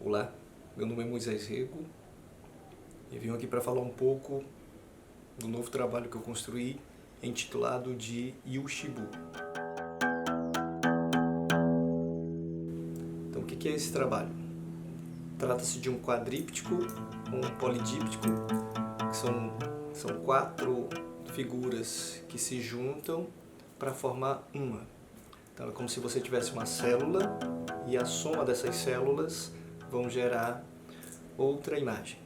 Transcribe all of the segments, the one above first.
Olá, meu nome é Moisés Rego e vim aqui para falar um pouco do novo trabalho que eu construí, intitulado de Yushibu. Então, o que é esse trabalho? Trata-se de um quadríptico, um polidíptico, que são quatro figuras que se juntam para formar uma. Então, é como se você tivesse uma célula e a soma dessas células vão gerar outra imagem.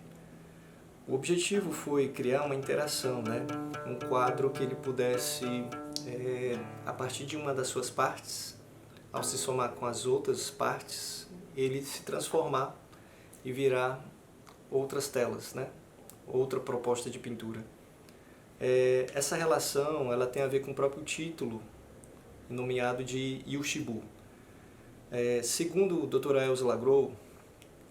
O objetivo foi criar uma interação, um quadro que ele pudesse, a partir de uma das suas partes, ao se somar com as outras partes, ele se transformar e virar outras telas, outra proposta de pintura. Essa relação ela tem a ver com o próprio título, nomeado de Yushibu. Segundo a doutora Elza Lagrow,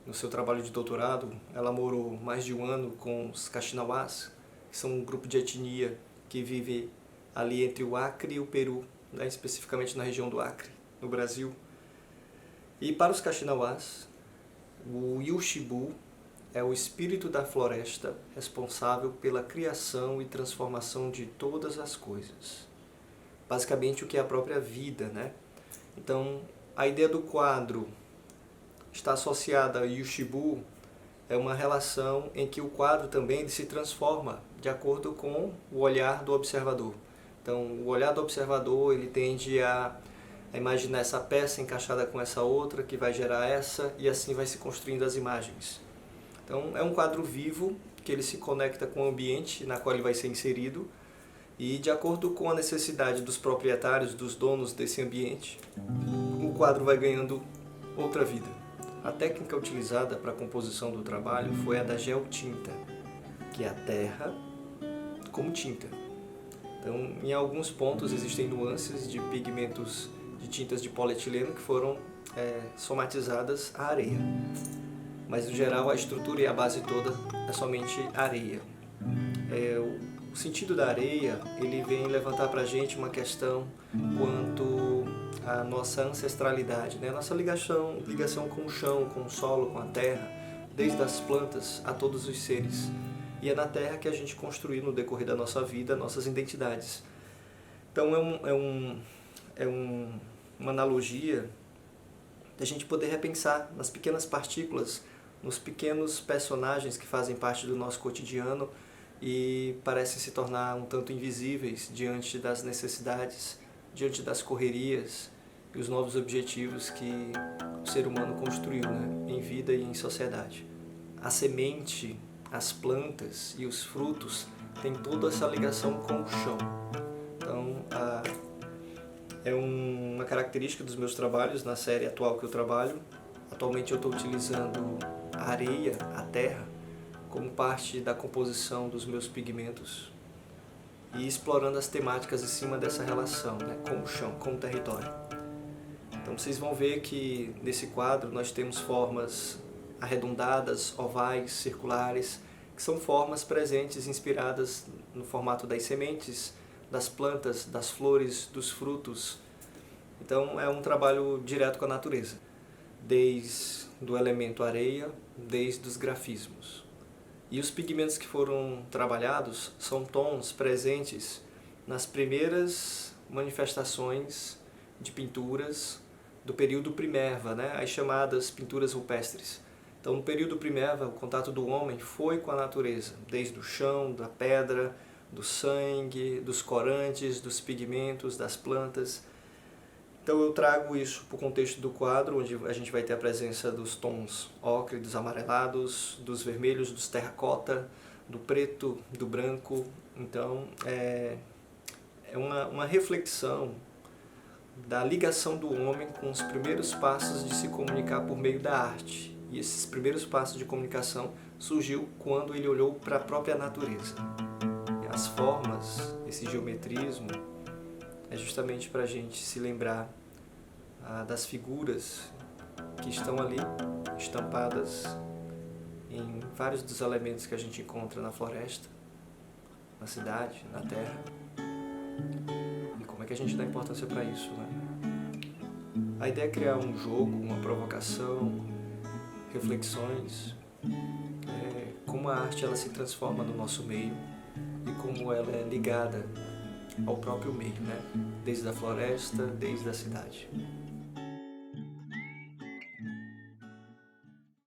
no seu trabalho de doutorado, ela morou mais de um ano com os Kaxinawás, que são um grupo de etnia que vive ali entre o Acre e o Peru, especificamente na região do Acre, no Brasil. E para os Kaxinawás, o Yushibu é o espírito da floresta responsável pela criação e transformação de todas as coisas. Basicamente o que é a própria vida, Então, a ideia do quadro está associada ao Yushibu, é uma relação em que o quadro também ele se transforma de acordo com o olhar do observador. Então, o olhar do observador ele tende a imaginar essa peça encaixada com essa outra, que vai gerar essa, e assim vai se construindo as imagens. Então, é um quadro vivo, que ele se conecta com o ambiente na qual ele vai ser inserido, e de acordo com a necessidade dos proprietários, dos donos desse ambiente, o quadro vai ganhando outra vida. A técnica utilizada para a composição do trabalho foi a da geotinta, que é a terra como tinta. Então, em alguns pontos existem nuances de pigmentos de tintas de polietileno que foram somatizadas à areia. Mas, no geral, a estrutura e a base toda é somente areia. O sentido da areia ele vem levantar para a gente uma questão quanto à nossa ancestralidade, a nossa ligação com o chão, com o solo, com a terra, desde as plantas a todos os seres. E é na terra que a gente construiu no decorrer da nossa vida nossas identidades. Então uma analogia da gente poder repensar nas pequenas partículas, nos pequenos personagens que fazem parte do nosso cotidiano e parecem se tornar um tanto invisíveis diante das necessidades, diante das correrias e os novos objetivos que o ser humano construiu em vida e em sociedade. A semente, as plantas e os frutos têm toda essa ligação com o chão. Então, é uma característica dos meus trabalhos na série atual que eu trabalho. Atualmente eu estou utilizando a areia, a terra, como parte da composição dos meus pigmentos e explorando as temáticas em cima dessa relação, com o chão, com o território. Então vocês vão ver que nesse quadro nós temos formas arredondadas, ovais, circulares, que são formas presentes, inspiradas no formato das sementes, das plantas, das flores, dos frutos. Então é um trabalho direto com a natureza, desde o elemento areia, desde os grafismos. E os pigmentos que foram trabalhados são tons presentes nas primeiras manifestações de pinturas do período Primerva, as chamadas pinturas rupestres. Então, no período Primerva, o contato do homem foi com a natureza, desde o chão, da pedra, do sangue, dos corantes, dos pigmentos, das plantas. Então eu trago isso para o contexto do quadro, onde a gente vai ter a presença dos tons ocre, dos amarelados, dos vermelhos, dos terracota, do preto, do branco. Então é uma reflexão da ligação do homem com os primeiros passos de se comunicar por meio da arte. E esses primeiros passos de comunicação surgiu quando ele olhou para a própria natureza. As formas, esse geometrismo, é justamente para a gente se lembrar das figuras que estão ali, estampadas em vários dos elementos que a gente encontra na floresta, na cidade, na terra. E como é que a gente dá importância para isso, A ideia é criar um jogo, uma provocação, reflexões, como a arte ela se transforma no nosso meio e como ela é ligada ao próprio meio, né? Desde a floresta, desde a cidade.